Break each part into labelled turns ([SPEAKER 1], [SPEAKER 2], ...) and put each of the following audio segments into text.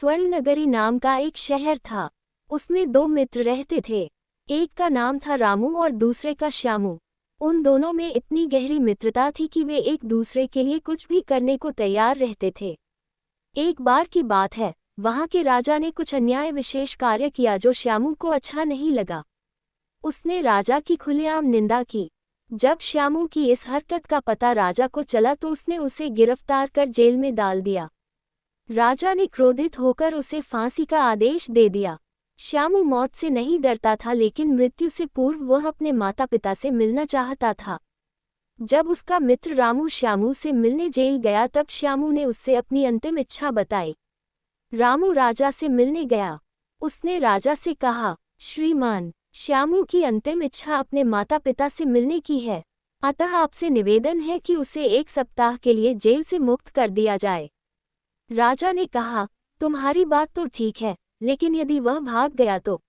[SPEAKER 1] स्वर्णनगरी नाम का एक शहर था। उसमें दो मित्र रहते थे। एक का नाम था रामू और दूसरे का श्यामू। उन दोनों में इतनी गहरी मित्रता थी कि वे एक दूसरे के लिए कुछ भी करने को तैयार रहते थे। एक बार की बात है, वहां के राजा ने कुछ अन्याय विशेष कार्य किया जो श्यामू को अच्छा नहीं लगा। उसने राजा की खुलेआम निंदा की। जब श्यामू की इस हरकत का पता राजा को चला तो उसने उसे गिरफ्तार कर जेल में डाल दिया। राजा ने क्रोधित होकर उसे फांसी का आदेश दे दिया। श्यामू मौत से नहीं डरता था, लेकिन मृत्यु से पूर्व वह अपने माता पिता से मिलना चाहता था। जब उसका मित्र रामू श्यामू से मिलने जेल गया तब श्यामू ने उससे अपनी अंतिम इच्छा बताई। रामू राजा से मिलने गया। उसने राजा से कहा, श्रीमान, श्यामू की अंतिम इच्छा अपने माता पिता से मिलने की है, अतः आपसे निवेदन है कि उसे 1 सप्ताह के लिए जेल से मुक्त कर दिया जाए। राजा ने कहा, तुम्हारी बात तो ठीक है, लेकिन यदि वह भाग गया तो?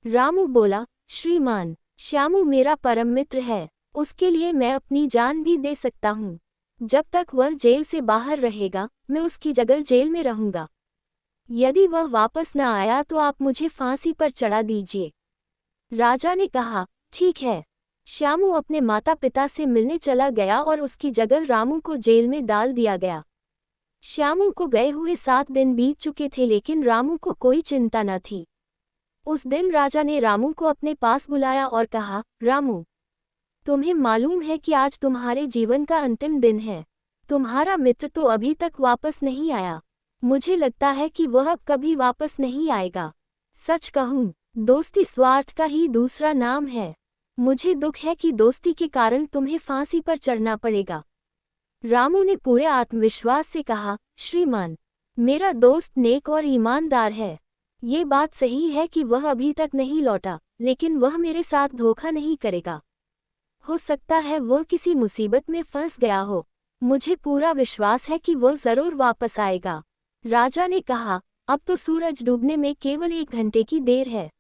[SPEAKER 1] रामू बोला, श्रीमान, श्यामू मेरा परम मित्र है, उसके लिए मैं अपनी जान भी दे सकता हूँ। जब तक वह जेल से बाहर रहेगा, मैं उसकी जगह जेल में रहूंगा। यदि वह वापस न आया तो आप मुझे फांसी पर चढ़ा दीजिए। राजा ने कहा, ठीक है। श्यामू अपने माता पिता से मिलने चला गया और उसकी जगह रामू को जेल में डाल दिया गया। श्यामू को गए हुए 7 दिन बीत चुके थे, लेकिन रामू को कोई चिंता न थी। उस दिन राजा ने रामू को अपने पास बुलाया और कहा, रामू, तुम्हें मालूम है कि आज तुम्हारे जीवन का अंतिम दिन है। तुम्हारा मित्र तो अभी तक वापस नहीं आया। मुझे लगता है कि वह अब कभी वापस नहीं आएगा। सच कहूँ, दोस्ती स्वार्थ का ही दूसरा नाम है। मुझे दुख है कि दोस्ती के कारण तुम्हें फांसी पर चढ़ना पड़ेगा। रामू ने पूरे आत्मविश्वास से कहा, श्रीमान, मेरा दोस्त नेक और ईमानदार है। ये बात सही है कि वह अभी तक नहीं लौटा, लेकिन वह मेरे साथ धोखा नहीं करेगा। हो सकता है वह किसी मुसीबत में फंस गया हो। मुझे पूरा विश्वास है कि वह जरूर वापस आएगा। राजा ने कहा, अब तो सूरज डूबने में केवल 1 घंटे की देर है।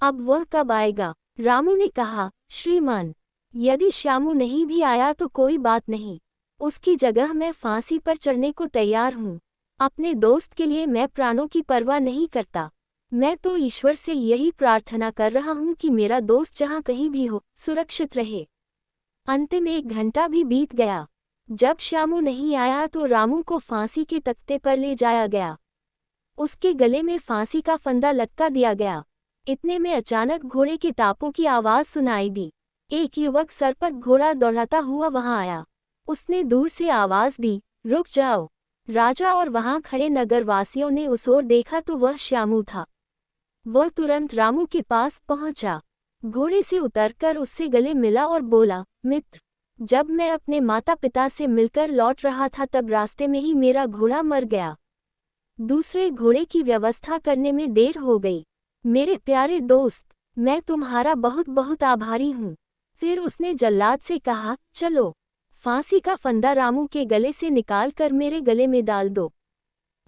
[SPEAKER 1] अब वह कब आएगा? रामू ने कहा, श्रीमान, यदि श्यामू नहीं भी आया तो कोई बात नहीं। उसकी जगह मैं फांसी पर चढ़ने को तैयार हूँ। अपने दोस्त के लिए मैं प्राणों की परवाह नहीं करता। मैं तो ईश्वर से यही प्रार्थना कर रहा हूँ कि मेरा दोस्त जहाँ कहीं भी हो, सुरक्षित रहे। अंतिम 1 घंटा भी बीत गया। जब श्यामू नहीं आया तो रामू को फांसी के तख्ते पर ले जाया गया। उसके गले में फांसी का फंदा लटका दिया गया। इतने में अचानक घोड़े के टापों की आवाज सुनाई दी। एक युवक सर पर घोड़ा दौड़ाता हुआ वहां आया। उसने दूर से आवाज दी, रुक जाओ। राजा और वहां खड़े नगरवासियों ने उस ओर देखा तो वह श्यामू था। वह तुरंत रामू के पास पहुंचा, घोड़े से उतरकर उससे गले मिला और बोला, मित्र, जब मैं अपने माता पिता से मिलकर लौट रहा था तब रास्ते में ही मेरा घोड़ा मर गया। दूसरे घोड़े की व्यवस्था करने में देर हो गई। मेरे प्यारे दोस्त, मैं तुम्हारा बहुत बहुत आभारी हूँ। फिर उसने जल्लाद से कहा, चलो, फांसी का फंदा रामू के गले से निकाल कर मेरे गले में डाल दो।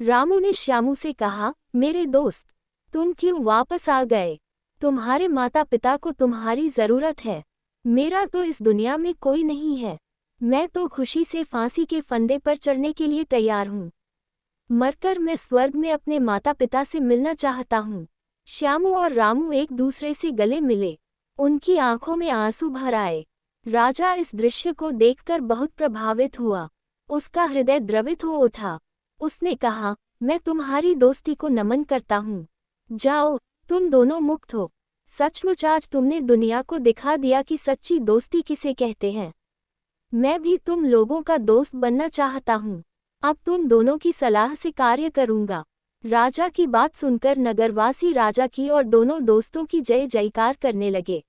[SPEAKER 1] रामू ने श्यामू से कहा, मेरे दोस्त, तुम क्यों वापस आ गए? तुम्हारे माता पिता को तुम्हारी ज़रूरत है। मेरा तो इस दुनिया में कोई नहीं है। मैं तो खुशी से फांसी के फंदे पर चढ़ने के लिए तैयार हूँ। मरकर मैं स्वर्ग में अपने माता पिता से मिलना चाहता हूँ। श्यामू और रामू एक दूसरे से गले मिले। उनकी आंखों में आंसू भर आए। राजा इस दृश्य को देखकर बहुत प्रभावित हुआ। उसका हृदय द्रवित हो उठा। उसने कहा, मैं तुम्हारी दोस्ती को नमन करता हूँ। जाओ, तुम दोनों मुक्त हो। सचमुच आज तुमने दुनिया को दिखा दिया कि सच्ची दोस्ती किसे कहते हैं। मैं भी तुम लोगों का दोस्त बनना चाहता हूँ। अब तुम दोनों की सलाह से कार्य करूँगा। राजा की बात सुनकर नगरवासी राजा की और दोनों दोस्तों की जय जयकार करने लगे।